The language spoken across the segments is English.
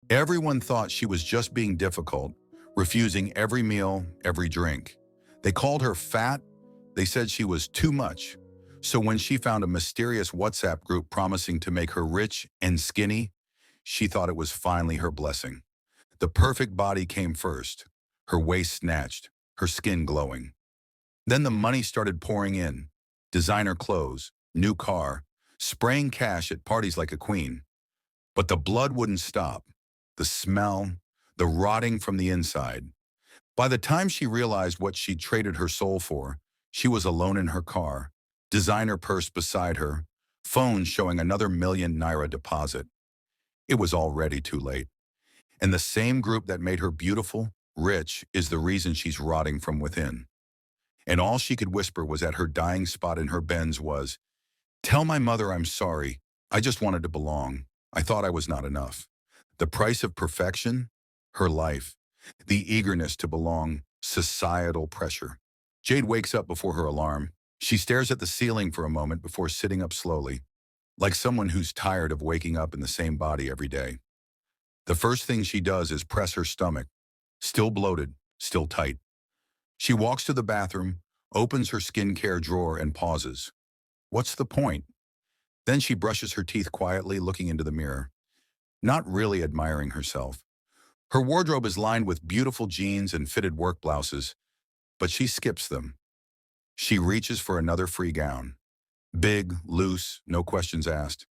Everyone thought she was just being difficult, refusing every meal, every drink. They called her fat. They said she was too much. So when she found a mysterious WhatsApp group promising to make her rich and skinny, she thought it was finally her blessing. The perfect body came first, her waist snatched, her skin glowing. Then the money started pouring in. Designer clothes, new car, spraying cash at parties like a queen. But the blood wouldn't stop. The smell, the rotting from the inside. By the time she realized what she'd traded her soul for, she was alone in her car, designer purse beside her, phone showing another ₦1,000,000 deposit. It was already too late. And the same group that made her beautiful, rich, is the reason she's rotting from within. And all she could whisper was at her dying spot in her Benz was, "Tell my mother I'm sorry. I just wanted to belong. I thought I was not enough." The price of perfection? Her life. The eagerness to belong. Societal pressure. Jade wakes up before her alarm. She stares at the ceiling for a moment before sitting up slowly, like someone who's tired of waking up in the same body every day. The first thing she does is press her stomach, still bloated, still tight. She walks to the bathroom, opens her skincare drawer and pauses. What's the point? Then she brushes her teeth quietly, looking into the mirror, not really admiring herself. Her wardrobe is lined with beautiful jeans and fitted work blouses, but she skips them. She reaches for another free gown. Big, loose, no questions asked.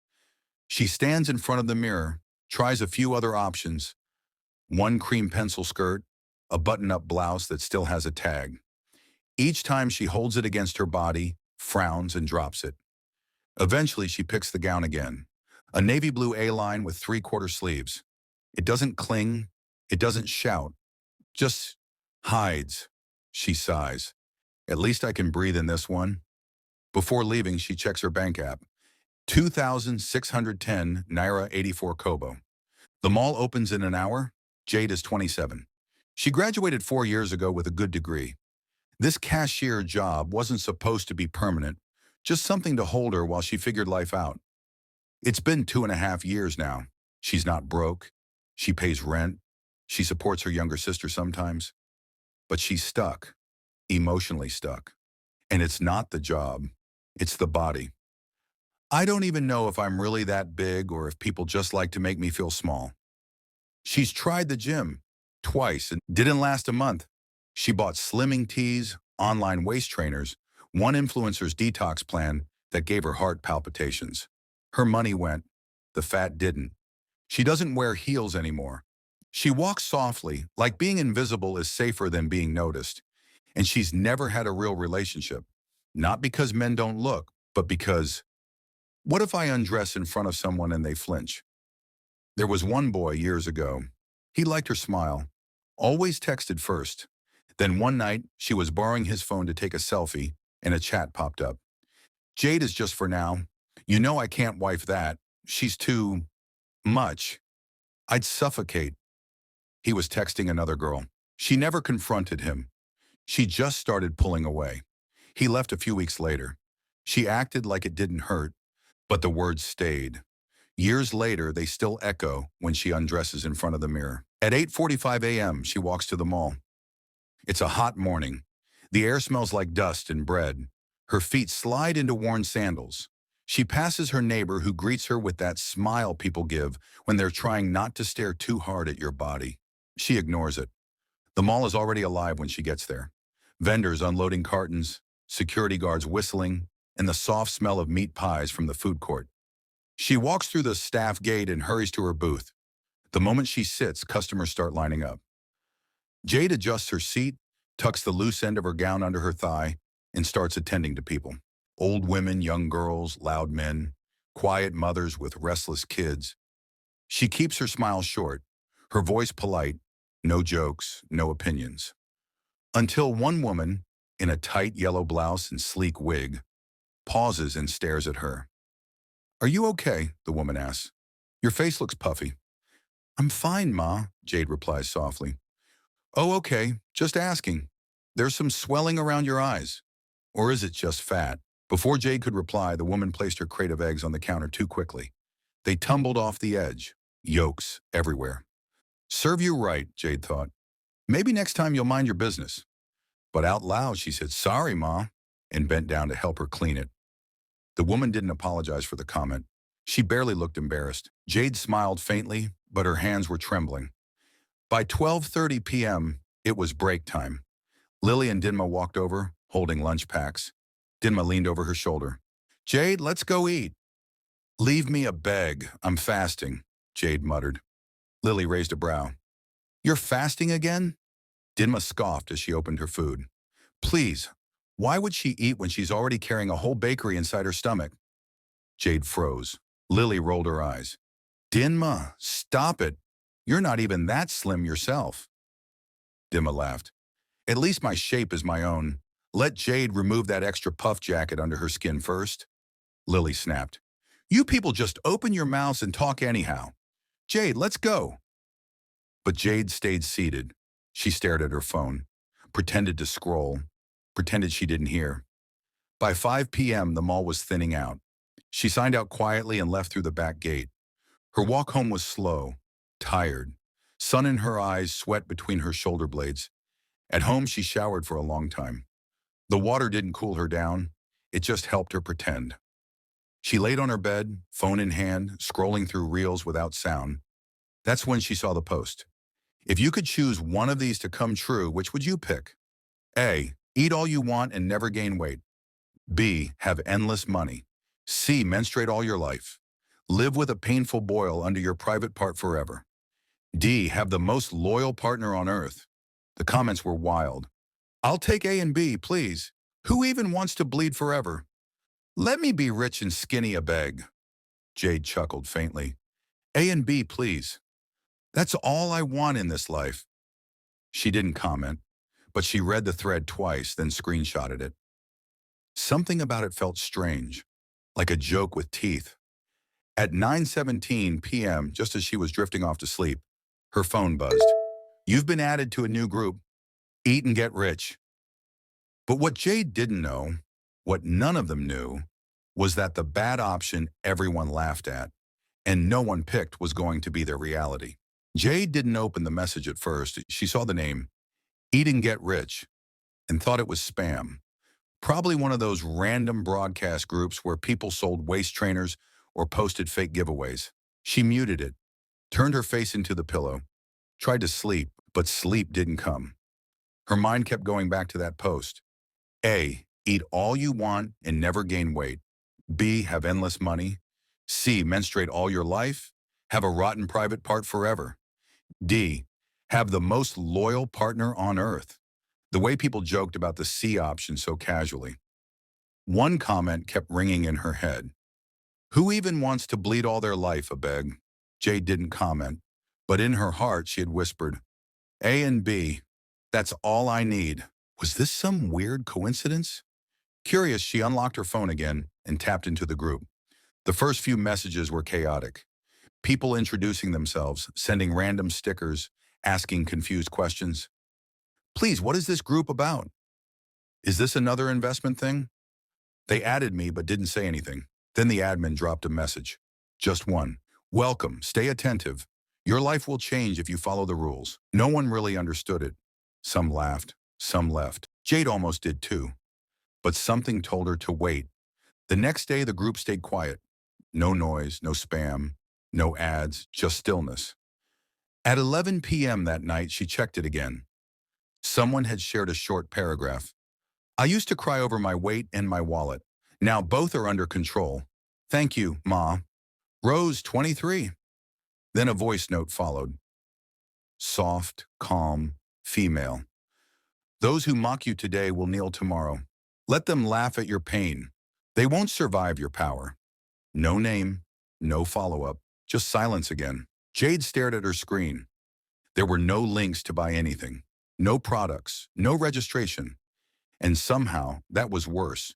She stands in front of the mirror, tries a few other options. One cream pencil skirt, a button-up blouse that still has a tag. Each time she holds it against her body, frowns and drops it. Eventually she picks the gown again. A navy blue A-line with 3/4 sleeves. It doesn't cling, it doesn't shout, just hides. She sighs. At least I can breathe in this one. Before leaving, she checks her bank app. 2,610 Naira 84 Kobo. The mall opens in an hour. Jade is 27. She graduated 4 years ago with a good degree. This cashier job wasn't supposed to be permanent, just something to hold her while she figured life out. It's been 2.5 years now. She's not broke. She pays rent. She supports her younger sister sometimes. But she's stuck, emotionally stuck. And it's not the job. It's the body. I don't even know if I'm really that big or if people just like to make me feel small. She's tried the gym twice and didn't last a month. She bought slimming teas, online waist trainers, one influencer's detox plan that gave her heart palpitations. Her money went, the fat didn't. She doesn't wear heels anymore. She walks softly, like being invisible is safer than being noticed. And she's never had a real relationship. Not because men don't look, but because, what if I undress in front of someone and they flinch? There was one boy years ago. He liked her smile, always texted first. Then one night, she was borrowing his phone to take a selfie, and a chat popped up. "Jade is just for now. You know I can't wife that. She's too much. I'd suffocate." He was texting another girl. She never confronted him. She just started pulling away. He left a few weeks later. She acted like it didn't hurt, but the words stayed. Years later, they still echo when she undresses in front of the mirror. At 8:45 a.m., she walks to the mall. It's a hot morning. The air smells like dust and bread. Her feet slide into worn sandals. She passes her neighbor who greets her with that smile people give when they're trying not to stare too hard at your body. She ignores it. The mall is already alive when she gets there. Vendors unloading cartons, security guards whistling, and the soft smell of meat pies from the food court. She walks through the staff gate and hurries to her booth. The moment she sits, customers start lining up. Jade adjusts her seat, tucks the loose end of her gown under her thigh, and starts attending to people. Old women, young girls, loud men, quiet mothers with restless kids. She keeps her smile short, her voice polite, no jokes, no opinions. Until one woman, in a tight yellow blouse and sleek wig, pauses and stares at her. "Are you okay?" the woman asks. "Your face looks puffy." "I'm fine, Ma," Jade replies softly. "Oh, okay, just asking. There's some swelling around your eyes. Or is it just fat?" Before Jade could reply, the woman placed her crate of eggs on the counter too quickly. They tumbled off the edge, yolks everywhere. Serve you right, Jade thought. Maybe next time you'll mind your business. But out loud, she said, sorry, Ma, and bent down to help her clean it. The woman didn't apologize for the comment. She barely looked embarrassed. Jade smiled faintly, but her hands were trembling. By 12:30 p.m., it was break time. Lily and Dinma walked over, holding lunch packs. Dinma leaned over her shoulder. Jade, let's go eat. Leave me a beg. I'm fasting, Jade muttered. Lily raised a brow. You're fasting again? Dinma scoffed as she opened her food. Please, why would she eat when she's already carrying a whole bakery inside her stomach? Jade froze. Lily rolled her eyes. Dinma, stop it. You're not even that slim yourself. Dinma laughed. At least my shape is my own. Let Jade remove that extra puff jacket under her skin first. Lily snapped. You people just open your mouths and talk anyhow. Jade, let's go. But Jade stayed seated. She stared at her phone, pretended to scroll, pretended she didn't hear. By 5 p.m., the mall was thinning out. She signed out quietly and left through the back gate. Her walk home was slow, tired, sun in her eyes, sweat between her shoulder blades. At home, she showered for a long time. The water didn't cool her down. It just helped her pretend. She laid on her bed, phone in hand, scrolling through reels without sound. That's when she saw the post. If you could choose one of these to come true, which would you pick? A. Eat all you want and never gain weight. B. Have endless money. C. Menstruate all your life. Live with a painful boil under your private part forever. D. Have the most loyal partner on earth. The comments were wild. I'll take A and B, please. Who even wants to bleed forever? Let me be rich and skinny a beg. Jade chuckled faintly. A and B, please. That's all I want in this life. She didn't comment, but she read the thread twice, then screenshotted it. Something about it felt strange, like a joke with teeth. At 9:17 p.m., just as she was drifting off to sleep, her phone buzzed. You've been added to a new group. Eat and get rich. But what Jade didn't know, what none of them knew, was that the bad option everyone laughed at, and no one picked, was going to be their reality. Jade didn't open the message at first. She saw the name, Eat and Get Rich, and thought it was spam. Probably one of those random broadcast groups where people sold waist trainers or posted fake giveaways. She muted it, turned her face into the pillow, tried to sleep, but sleep didn't come. Her mind kept going back to that post. A. Eat all you want and never gain weight. B. Have endless money. C. Menstruate all your life. Have a rotten private part forever. D. Have the most loyal partner on earth. The way people joked about the C option so casually. One comment kept ringing in her head. Who even wants to bleed all their life, a beg? Jade didn't comment, but in her heart she had whispered, A and B, that's all I need. Was this some weird coincidence? Curious, she unlocked her phone again and tapped into the group. The first few messages were chaotic. People introducing themselves, sending random stickers, asking confused questions. Please, what is this group about? Is this another investment thing? They added me but didn't say anything. Then the admin dropped a message. Just one. Welcome, stay attentive. Your life will change if you follow the rules. No one really understood it. Some laughed, some left. Jade almost did too. But something told her to wait. The next day, the group stayed quiet. No noise, no spam, no ads, just stillness. At 11 p.m. that night, she checked it again. Someone had shared a short paragraph. I used to cry over my weight and my wallet. Now both are under control. Thank you, Ma. Rose, 23. Then a voice note followed. Soft, calm, female. Those who mock you today will kneel tomorrow. Let them laugh at your pain. They won't survive your power. No name, no follow-up, just silence again. Jade stared at her screen. There were no links to buy anything, no products, no registration. And somehow, that was worse.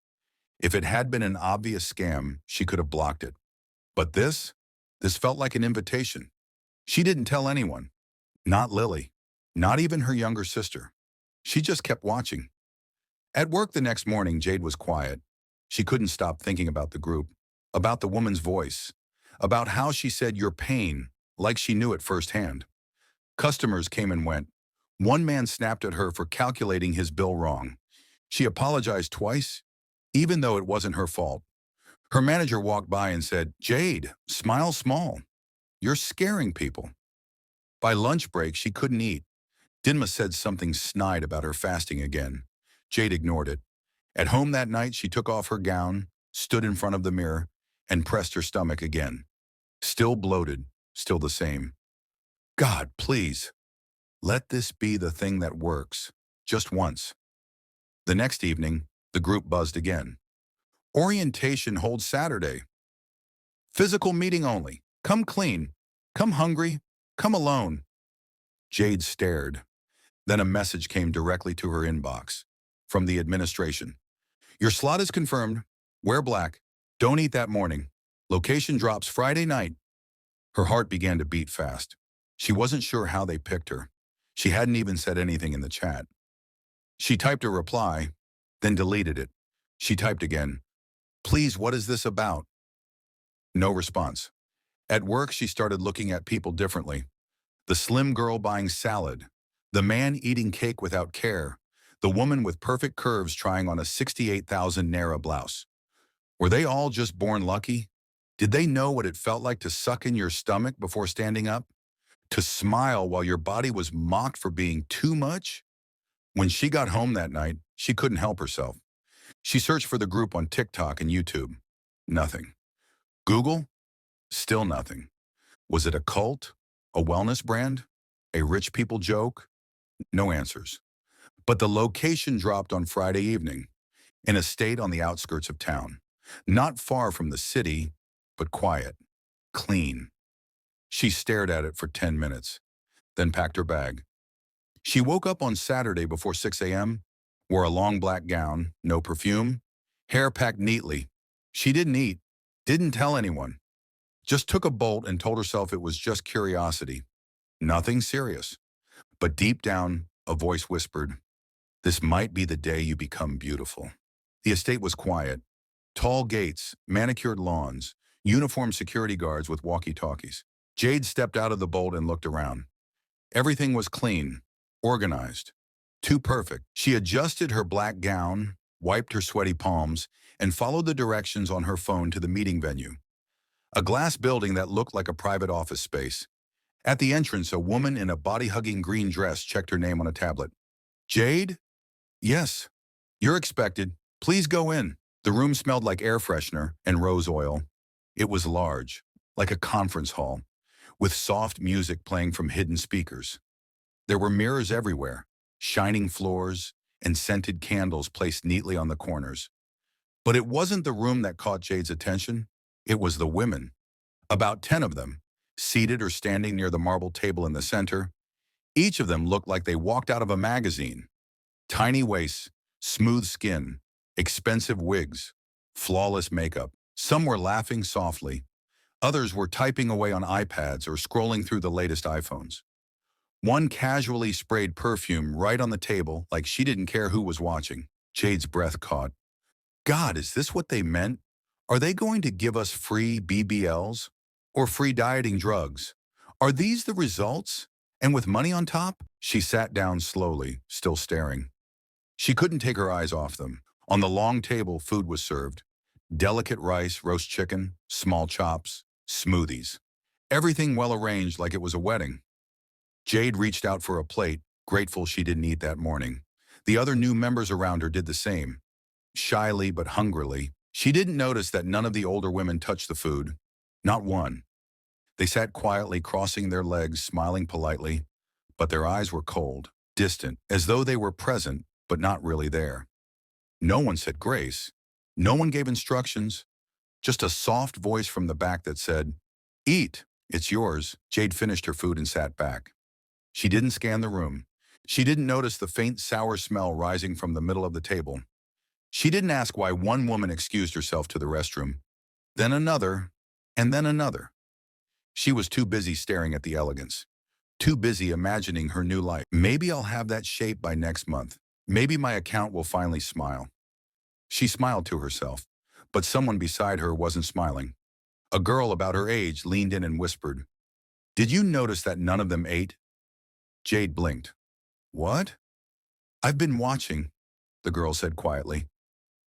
If it had been an obvious scam, she could have blocked it. But this felt like an invitation. She didn't tell anyone. Not Lily. Not even her younger sister. She just kept watching. At work the next morning, Jade was quiet. She couldn't stop thinking about the group, about the woman's voice, about how she said your pain, like she knew it firsthand. Customers came and went. One man snapped at her for calculating his bill wrong. She apologized twice, even though it wasn't her fault. Her manager walked by and said, "Jade, smile small. You're scaring people." By lunch break, she couldn't eat. Dinma said something snide about her fasting again. Jade ignored it. At home that night, she took off her gown, stood in front of the mirror, and pressed her stomach again. Still bloated, still the same. God, please, let this be the thing that works. Just once. The next evening, the group buzzed again. Orientation holds Saturday. Physical meeting only. Come clean. Come hungry. Come alone. Jade stared. Then a message came directly to her inbox. From the administration. Your slot is confirmed. Wear black. Don't eat that morning. Location drops Friday night. Her heart began to beat fast. She wasn't sure how they picked her. She hadn't even said anything in the chat. She typed a reply, then deleted it. She typed again. Please, what is this about? No response. At work, she started looking at people differently. The slim girl buying salad. The man eating cake without care. The woman with perfect curves trying on a 68,000 naira blouse. Were they all just born lucky? Did they know what it felt like to suck in your stomach before standing up? To smile while your body was mocked for being too much? When she got home that night, she couldn't help herself. She searched for the group on TikTok and YouTube. Nothing. Google? Still nothing. Was it a cult? A wellness brand? A rich people joke? No answers. But the location dropped on Friday evening, in a state on the outskirts of town. Not far from the city, but quiet, clean. She stared at it for 10 minutes, then packed her bag. She woke up on Saturday before 6 a.m., wore a long black gown, no perfume, hair packed neatly. She didn't eat, didn't tell anyone. Just took a bolt and told herself it was just curiosity. Nothing serious. But deep down, a voice whispered, "This might be the day you become beautiful." The estate was quiet. Tall gates, manicured lawns, uniformed security guards with walkie-talkies. Jade stepped out of the bolt and looked around. Everything was clean, organized, too perfect. She adjusted her black gown, wiped her sweaty palms, and followed the directions on her phone to the meeting venue. A glass building that looked like a private office space. At the entrance, a woman in a body-hugging green dress checked her name on a tablet. "Jade?" "Yes. You're expected. Please go in." The room smelled like air freshener and rose oil. It was large, like a conference hall, with soft music playing from hidden speakers. There were mirrors everywhere, shining floors, and scented candles placed neatly on the corners. But it wasn't the room that caught Jade's attention. It was the women. About 10 of them, seated or standing near the marble table in the center. Each of them looked like they walked out of a magazine. Tiny waists, smooth skin, expensive wigs, flawless makeup. Some were laughing softly. Others were typing away on iPads or scrolling through the latest iPhones. One casually sprayed perfume right on the table like she didn't care who was watching. Jade's breath caught. God, is this what they meant? Are they going to give us free BBLs? Or free dieting drugs? Are these the results? And with money on top? She sat down slowly, still staring. She couldn't take her eyes off them. On the long table, food was served. Delicate rice, roast chicken, small chops, smoothies. Everything well arranged like it was a wedding. Jade reached out for a plate, grateful she didn't eat that morning. The other new members around her did the same. Shyly but hungrily, she didn't notice that none of the older women touched the food. Not one. They sat quietly, crossing their legs, smiling politely, but their eyes were cold, distant, as though they were present, but not really there. No one said grace. No one gave instructions. Just a soft voice from the back that said, "Eat, it's yours." Jade finished her food and sat back. She didn't scan the room. She didn't notice the faint sour smell rising from the middle of the table. She didn't ask why one woman excused herself to the restroom, then another, and then another. She was too busy staring at the elegance, too busy imagining her new life. Maybe I'll have that shape by next month. Maybe my account will finally smile. She smiled to herself, but someone beside her wasn't smiling. A girl about her age leaned in and whispered, "Did you notice that none of them ate?" Jade blinked. What? I've been watching, the girl said quietly.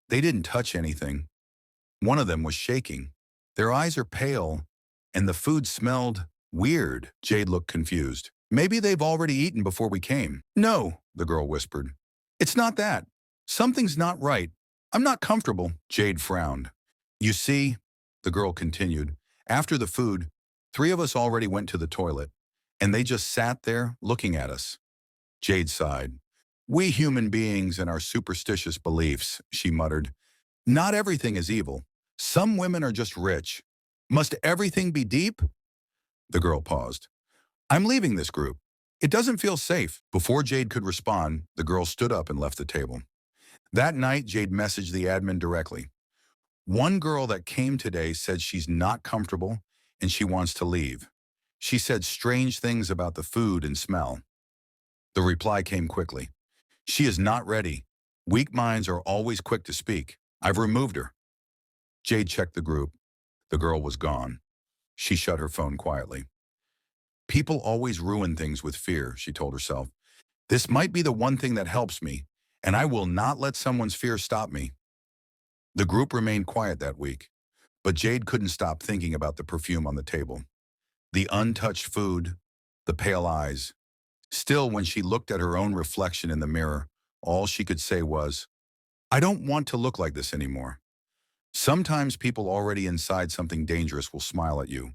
They didn't touch anything. One of them was shaking. Their eyes are pale, and the food smelled weird. Jade looked confused. Maybe they've already eaten before we came. No, the girl whispered. It's not that. Something's not right. I'm not comfortable. Jade frowned. You see, the girl continued, after the food, 3 of us already went to the toilet, and they just sat there looking at us. Jade sighed. We human beings and our superstitious beliefs, she muttered. Not everything is evil. Some women are just rich. Must everything be deep? The girl paused. I'm leaving this group. It doesn't feel safe. Before Jade could respond, the girl stood up and left the table. That night, Jade messaged the admin directly. One girl that came today said she's not comfortable and she wants to leave. She said strange things about the food and smell. The reply came quickly. She is not ready. Weak minds are always quick to speak. I've removed her. Jade checked the group. The girl was gone. She shut her phone quietly. People always ruin things with fear, she told herself. This might be the one thing that helps me, and I will not let someone's fear stop me. The group remained quiet that week, but Jade couldn't stop thinking about the perfume on the table. The untouched food, the pale eyes. Still, when she looked at her own reflection in the mirror, all she could say was, I don't want to look like this anymore. Sometimes people already inside something dangerous will smile at you,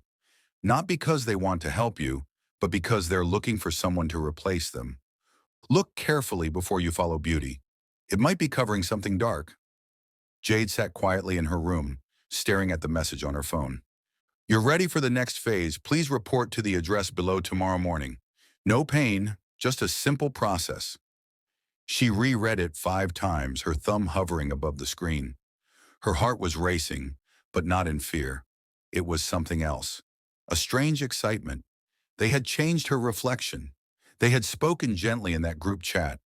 not because they want to help you, but because they're looking for someone to replace them. Look carefully before you follow beauty. It might be covering something dark. Jade sat quietly in her room, staring at the message on her phone. You're ready for the next phase. Please report to the address below tomorrow morning. No pain, just a simple process. She reread it 5 times, her thumb hovering above the screen. Her heart was racing, but not in fear. It was something else. A strange excitement. They had changed her reflection. They had spoken gently in that group chat,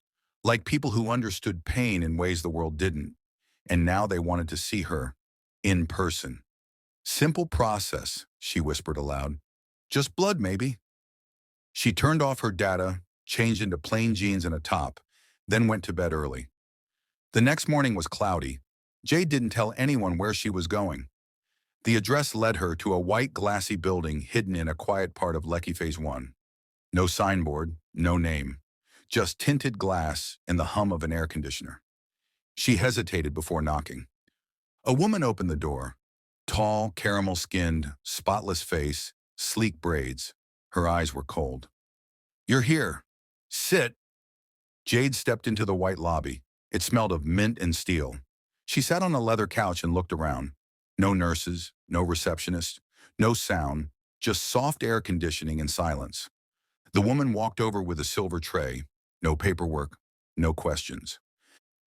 like people who understood pain in ways the world didn't. And now they wanted to see her, in person. Simple process, she whispered aloud. Just blood, maybe. She turned off her data, changed into plain jeans and a top, then went to bed early. The next morning was cloudy. Jade didn't tell anyone where she was going. The address led her to a white glassy building hidden in a quiet part of Lekki Phase 1. No signboard, no name, just tinted glass and the hum of an air conditioner. She hesitated before knocking. A woman opened the door. Tall, caramel-skinned, spotless face, sleek braids. Her eyes were cold. You're here. Sit. Jade stepped into the white lobby. It smelled of mint and steel. She sat on a leather couch and looked around. No nurses, no receptionist, no sound, just soft air conditioning and silence. The woman walked over with a silver tray. No paperwork, no questions.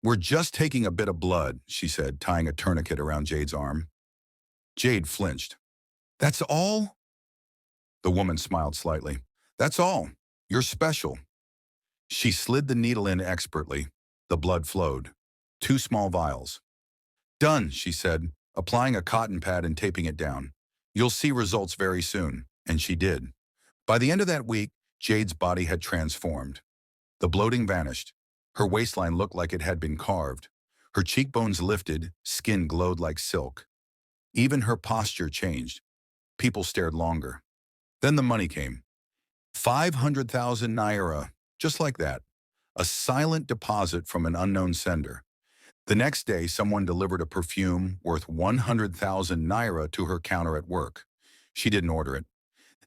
We're just taking a bit of blood, she said, tying a tourniquet around Jade's arm. Jade flinched. That's all? The woman smiled slightly. That's all. You're special. She slid the needle in expertly. The blood flowed. 2 small vials. Done, she said, applying a cotton pad and taping it down. You'll see results very soon. And she did. By the end of that week, Jade's body had transformed. The bloating vanished. Her waistline looked like it had been carved. Her cheekbones lifted, skin glowed like silk. Even her posture changed. People stared longer. Then the money came. 500,000 naira, just like that. A silent deposit from an unknown sender. The next day, someone delivered a perfume worth 100,000 naira to her counter at work. She didn't order it.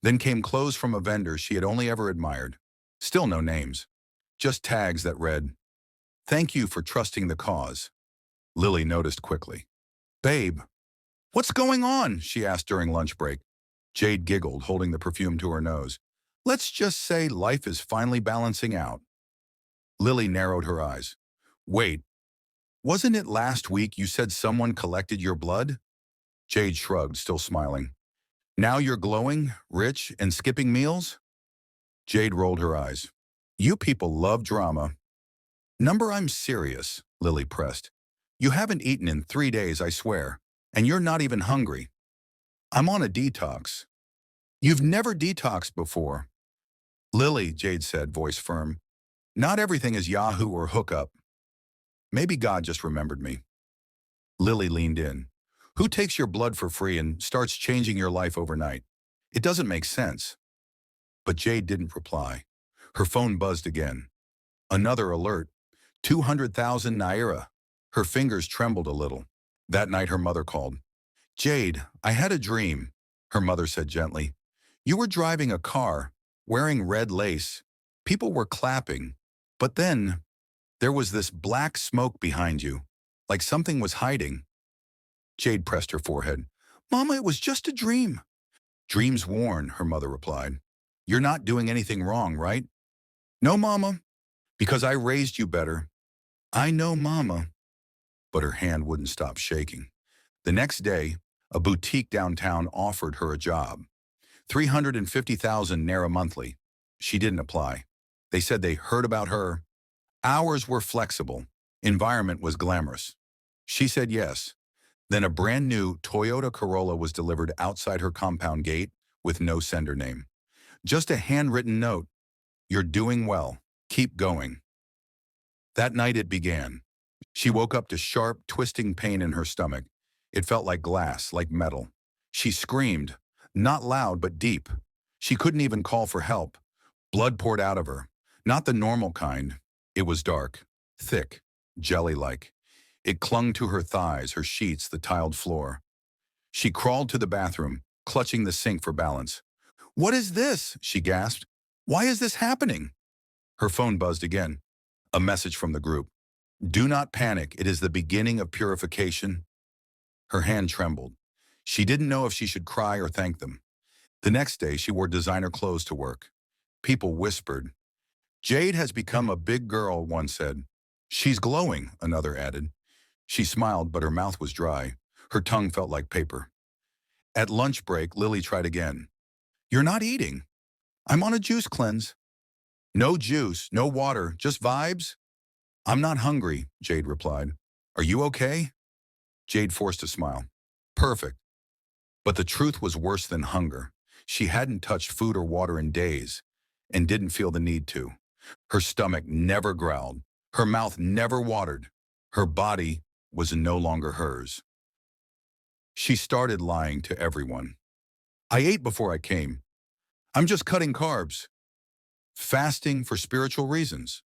Then came clothes from a vendor she had only ever admired. Still no names. Just tags that read, "Thank you for trusting the cause." Lily noticed quickly. "Babe, what's going on?" she asked during lunch break. Jade giggled, holding the perfume to her nose. "Let's just say life is finally balancing out." Lily narrowed her eyes. "Wait, wasn't it last week you said someone collected your blood?" Jade shrugged, still smiling. "Now you're glowing, rich, and skipping meals?" Jade rolled her eyes. "You people love drama." "Number, I'm serious," Lily pressed. "You haven't eaten in 3 days, I swear, and you're not even hungry." "I'm on a detox." "You've never detoxed before." Lily, Jade said, voice firm. Not everything is Yahoo or hookup. Maybe God just remembered me. Lily leaned in. Who takes your blood for free and starts changing your life overnight? It doesn't make sense. But Jade didn't reply. Her phone buzzed again. Another alert. 200,000 naira. Her fingers trembled a little. That night her mother called. Jade, I had a dream, her mother said gently. You were driving a car, wearing red lace. People were clapping. But then, there was this black smoke behind you, like something was hiding. Jade pressed her forehead. Mama, it was just a dream. Dreams warn, her mother replied. You're not doing anything wrong, right? No, Mama, because I raised you better. I know, Mama. But her hand wouldn't stop shaking. The next day, a boutique downtown offered her a job. 350,000 naira monthly. She didn't apply. They said they heard about her. Hours were flexible. Environment was glamorous. She said yes. Then a brand new Toyota Corolla was delivered outside her compound gate with no sender name. Just a handwritten note. You're doing well. Keep going. That night it began. She woke up to sharp, twisting pain in her stomach. It felt like glass, like metal. She screamed, not loud but deep. She couldn't even call for help. Blood poured out of her. Not the normal kind. It was dark, thick, jelly-like. It clung to her thighs, her sheets, the tiled floor. She crawled to the bathroom, clutching the sink for balance. What is this? She gasped. Why is this happening? Her phone buzzed again. A message from the group. Do not panic. It is the beginning of purification. Her hand trembled. She didn't know if she should cry or thank them. The next day, she wore designer clothes to work. People whispered. Jade has become a big girl, one said. She's glowing, another added. She smiled, but her mouth was dry. Her tongue felt like paper. At lunch break, Lily tried again. You're not eating. I'm on a juice cleanse. No juice, no water, just vibes? I'm not hungry, Jade replied. Are you okay? Jade forced a smile. Perfect. But the truth was worse than hunger. She hadn't touched food or water in days and didn't feel the need to. Her stomach never growled. Her mouth never watered. Her body was no longer hers. She started lying to everyone. I ate before I came. I'm just cutting carbs. Fasting for spiritual reasons.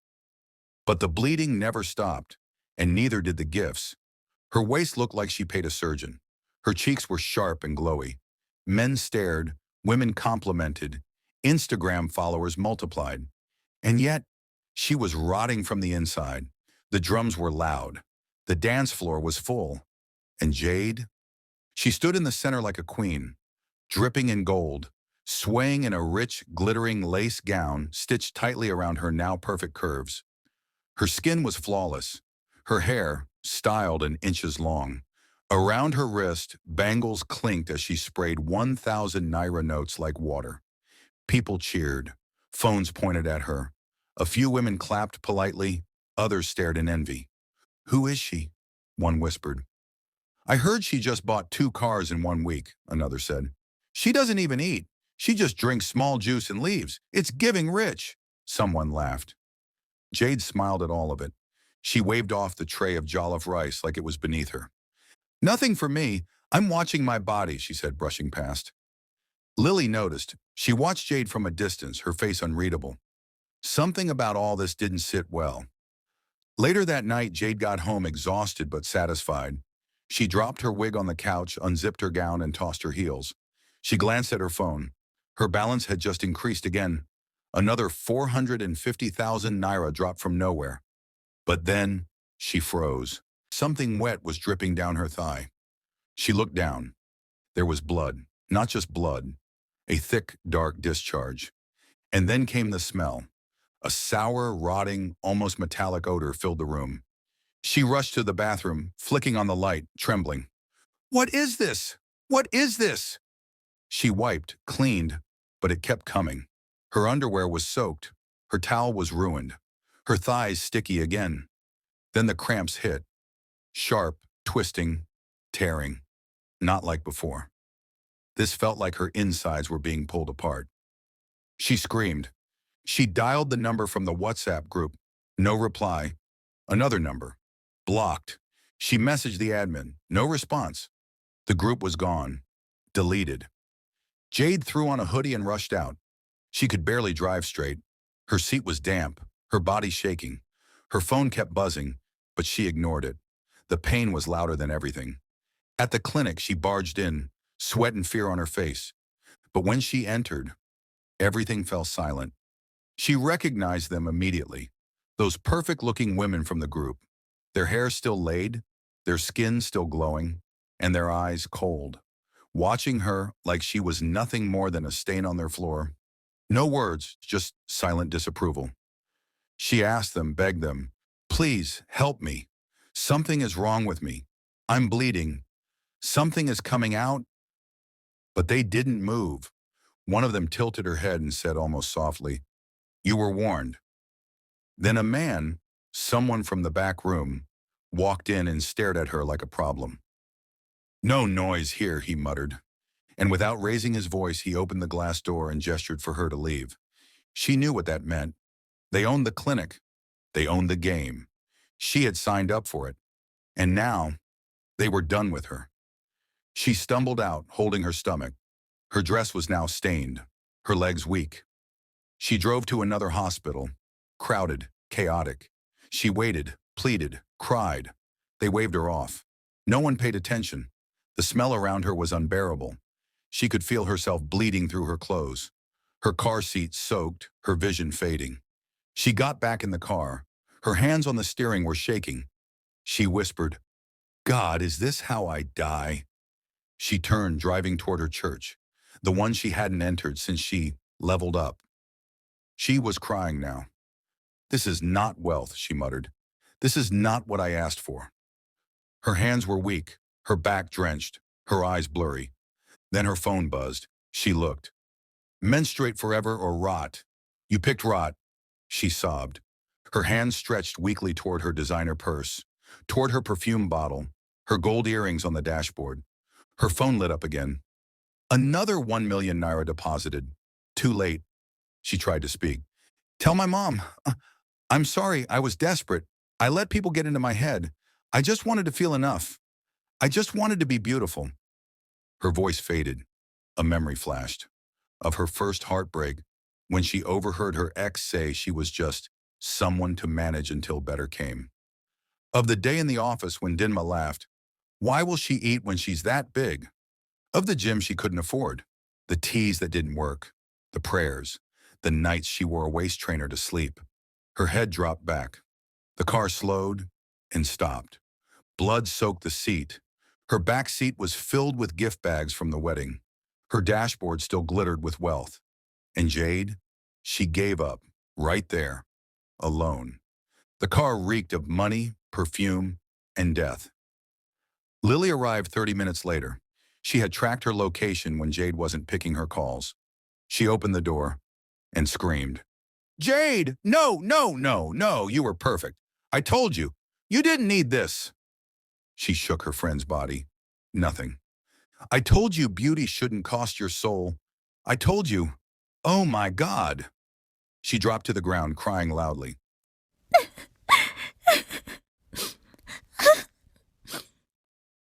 But the bleeding never stopped, and neither did the gifts. Her waist looked like she paid a surgeon. Her cheeks were sharp and glowy. Men stared, women complimented, Instagram followers multiplied. And yet, she was rotting from the inside. The drums were loud. The dance floor was full. And Jade? She stood in the center like a queen, dripping in gold, swaying in a rich, glittering lace gown stitched tightly around her now perfect curves. Her skin was flawless, her hair styled and inches long. Around her wrist, bangles clinked as she sprayed 1,000 naira notes like water. People cheered. Phones pointed at her. A few women clapped politely. Others stared in envy. Who is she? One whispered. I heard she just bought 2 cars in 1 week, another said. She doesn't even eat. She just drinks small juice and leaves. It's giving rich. Someone laughed. Jade smiled at all of it. She waved off the tray of jollof rice like it was beneath her. Nothing for me. I'm watching my body, she said, brushing past. Lily noticed. She watched Jade from a distance, her face unreadable. Something about all this didn't sit well. Later that night, Jade got home exhausted but satisfied. She dropped her wig on the couch, unzipped her gown, and tossed her heels. She glanced at her phone. Her balance had just increased again. Another 450,000 naira dropped from nowhere. But then, she froze. Something wet was dripping down her thigh. She looked down. There was blood, not just blood, a thick, dark discharge. And then came the smell. A sour, rotting, almost metallic odor filled the room. She rushed to the bathroom, flicking on the light, trembling. What is this? What is this? She wiped, cleaned, but it kept coming. Her underwear was soaked. Her towel was ruined. Her thighs sticky again. Then the cramps hit. Sharp, twisting, tearing. Not like before. This felt like her insides were being pulled apart. She screamed. She dialed the number from the WhatsApp group. No reply. Another number. Blocked. She messaged the admin. No response. The group was gone. Deleted. Jade threw on a hoodie and rushed out. She could barely drive straight. Her seat was damp, her body shaking. Her phone kept buzzing, but she ignored it. The pain was louder than everything. At the clinic, she barged in, sweat and fear on her face. But when she entered, everything fell silent. She recognized them immediately. Those perfect-looking women from the group. Their hair still laid, their skin still glowing, and their eyes cold. Watching her like she was nothing more than a stain on their floor. No words, just silent disapproval. She asked them, begged them, "Please, help me. Something is wrong with me. I'm bleeding. Something is coming out." But they didn't move. One of them tilted her head and said almost softly, "You were warned." Then a man, someone from the back room, walked in and stared at her like a problem. "No noise here," he muttered. And without raising his voice, he opened the glass door and gestured for her to leave. She knew what that meant. They owned the clinic. They owned the game. She had signed up for it. And now, they were done with her. She stumbled out, holding her stomach. Her dress was now stained, her legs weak. She drove to another hospital, crowded, chaotic. She waited, pleaded, cried. They waved her off. No one paid attention. The smell around her was unbearable. She could feel herself bleeding through her clothes. Her car seat soaked, her vision fading. She got back in the car. Her hands on the steering were shaking. She whispered, "God, is this how I die?" She turned, driving toward her church, the one she hadn't entered since she leveled up. She was crying now. "This is not wealth," she muttered. "This is not what I asked for." Her hands were weak, her back drenched, her eyes blurry. Then her phone buzzed. She looked. "Menstruate forever or rot. You picked rot," she sobbed. Her hands stretched weakly toward her designer purse, toward her perfume bottle, her gold earrings on the dashboard. Her phone lit up again. Another 1 million naira deposited. Too late. She tried to speak. "Tell my mom. I'm sorry, I was desperate. I let people get into my head. I just wanted to feel enough. I just wanted to be beautiful." Her voice faded. A memory flashed. Of her first heartbreak, when she overheard her ex say she was just someone to manage until better came. Of the day in the office when Dinma laughed, "Why will she eat when she's that big?" Of the gym she couldn't afford, the teas that didn't work, the prayers, the nights she wore a waist trainer to sleep. Her head dropped back. The car slowed and stopped. Blood soaked the seat. Her back seat was filled with gift bags from the wedding. Her dashboard still glittered with wealth. And Jade, she gave up, right there, alone. The car reeked of money, perfume, and death. Lily arrived 30 minutes later. She had tracked her location when Jade wasn't picking her calls. She opened the door and screamed, "Jade, no, no, no, no, you were perfect. I told you, you didn't need this." She shook her friend's body. Nothing. "I told you beauty shouldn't cost your soul. I told you, oh my God." She dropped to the ground, crying loudly.